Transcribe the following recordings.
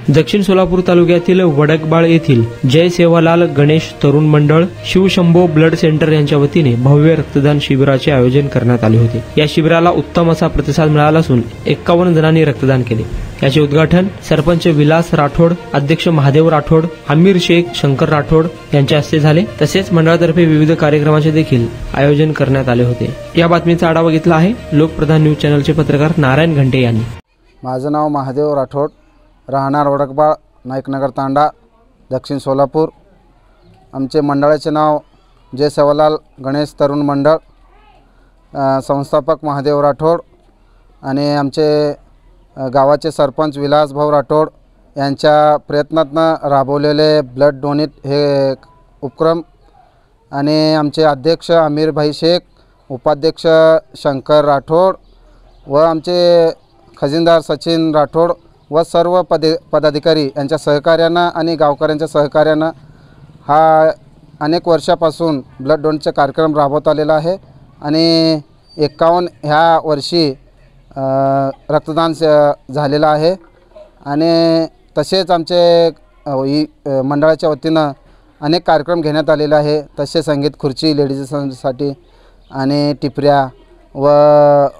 दक्षिण सोलापूर तालुक्यातील वडकबाळ येथील जय सेवालाल गणेश तरुण मंडळ शिवशंभो ब्लड सेंटर यांच्या वतीने भव्य रक्तदान शिबिराचे आयोजन करण्यात आले होते। या शिबिराला उत्तम असा प्रतिसाद मिळाला असून 51 जणांनी रक्तदान केले। याचे उद्घाटन सरपंच विलास राठोड, अध्यक्ष महादेव राठोड, आमिर शेख शंकर राठोड यांच्या हस्ते झाले। तसेच मंडळातर्फे विविध कार्यक्रमाचे देखील आयोजन करण्यात आले होते। या बातमीचा आढावा घेतला आहे लोकप्रधान न्यूज चॅनलचे पत्रकार नारायण घंटे यांनी। माझं नाव महादेव राठोड, राहणार वडकबाळ, नाईकनगर तांडा, दक्षिण सोलापूर। आमचे मंडळाचे नाव जय सेवालाल गणेश तरुण मंडळ, संस्थापक महादेव राठोड आणि आमचे गावाचे सरपंच विलास भाऊ राठोड यांच्या प्रयत्नातनं राबवलेले ब्लड डोनेट हे उपक्रम आणि आमचे अध्यक्ष आमिर भाई शेख, उपाध्यक्ष शंकर राठोड व आमचे खजिनदार सचिन राठोड व सर्व पदाधिकारी यांच्या सहकार्यानं आणि गावकऱ्यांच्या सहकार्यानं हा अनेक वर्षापासून ब्लड डोनेटचा कार्यक्रम राबवत आलेला आहे आणि 51 ह्या वर्षी रक्तदान झालेलं आहे। आणि तसेच आमचे मंडळाच्या वतीनं अनेक कार्यक्रम घेण्यात आलेले आहे। तसे संगीत खुर्ची लेडीजसाठी आणि टिपऱ्या व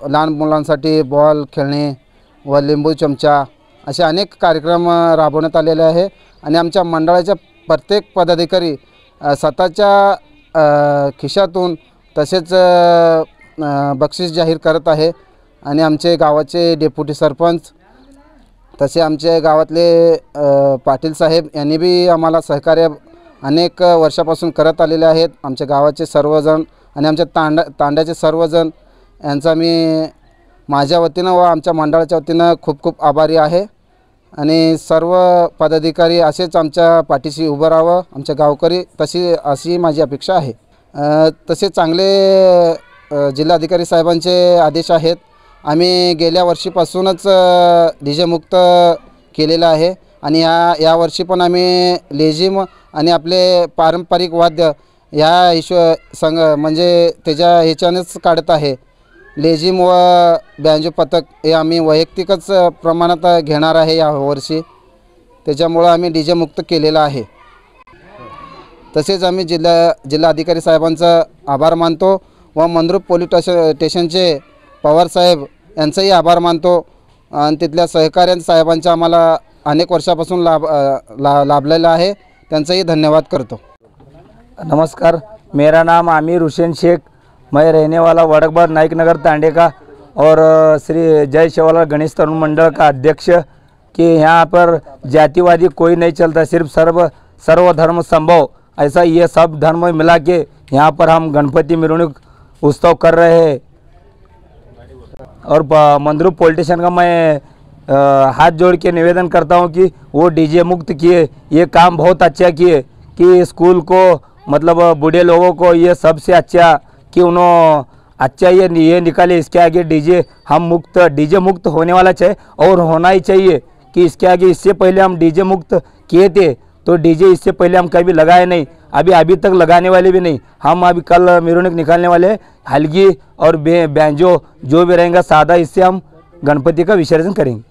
लहान मुलांसाठी बॉल खेळणे व लिंबू चमचा असे अनेक कार्यक्रम राबवण्यात आलेले आहे। आणि आमच्या मंडळाच्या प्रत्येक पदाधिकारी स्वतःच्या खिशातून तसेच बक्षीस जाहीर करत आहे। आणि आमचे गावाचे डेप्युटी सरपंच तसे आमचे गावातले पाटील साहेब यांनी बी आम्हाला सहकार्य अनेक वर्षापासून करत आलेले आहेत। आमच्या गावाचे सर्वजण आणि आमच्या तांड्याचे सर्वजण यांचा मी माझ्या वतीनं व आमच्या मंडळाच्या वतीनं खूप खूप आभारी आहे। आणि सर्व पदाधिकारी असेच आमच्या पाठीशी उभं राहावं, आमच्या गावकरी अशी माझी अपेक्षा आहे। तसे चांगले जिल्हाधिकारी साहेबांचे आदेश आहेत। आम्ही गेल्या वर्षीपासूनच डीजे मुक्त केलेलं आहे आणि या वर्षी पण आम्ही लेझिम आणि आपले पारंपरिक वाद्य ह्या म्हणजे त्याच्या ह्याच्यानेच काढत आहे। लेझिम व बँजो पथक हे आम्ही वैयक्तिकच प्रमाणात घेणार आहे या वर्षी, त्याच्यामुळं आम्ही डीजे मुक्त केलेलं आहे। तसेच आम्ही जिल्हाधिकारी साहेबांचा आभार मानतो व मंद्रुप पोलीस स्टेशनचे पवार साहेब यांचाही आभार मानतो आणि तिथल्या सहकार्य साहेबांचा आम्हाला अनेक वर्षापासून लाभलेला आहे, त्यांचाही धन्यवाद करतो। नमस्कार, मेरा नाम आमिर हुसैन शेख, मैं रहने वाला वडकबाड़ नाइकनगर तांडे का और श्री जय सेवालाल गणेश तरुण मंडल का अध्यक्ष। कि यहाँ पर जातिवादी कोई नहीं चलता, सिर्फ सर्व धर्म संभव, ऐसा ये सब धर्म मिला के यहाँ पर हम गणपति मिरुनिक उत्सव कर रहे हैं। और मंद्रुप पॉलिटिशियन का मैं हाथ जोड़ के निवेदन करता हूँ कि वो डीजे मुक्त किए, ये काम बहुत अच्छा किए कि स्कूल को मतलब बूढ़े लोगों को ये सबसे अच्छा कि उन्होंने अच्छा ये निकाले। इसके आगे डीजे मुक्त होने वाला चाहिए और होना ही चाहिए कि इसके आगे। इससे पहले हम डीजे मुक्त किए थे तो डीजे इससे पहले हम कभी लगाए नहीं, अभी तक लगाने वाले भी नहीं। हम अभी कल मिरुनिक निकालने वाले हलगी और बैंजो जो भी रहेगा सादा, इससे हम गणपति का विसर्जन करेंगे।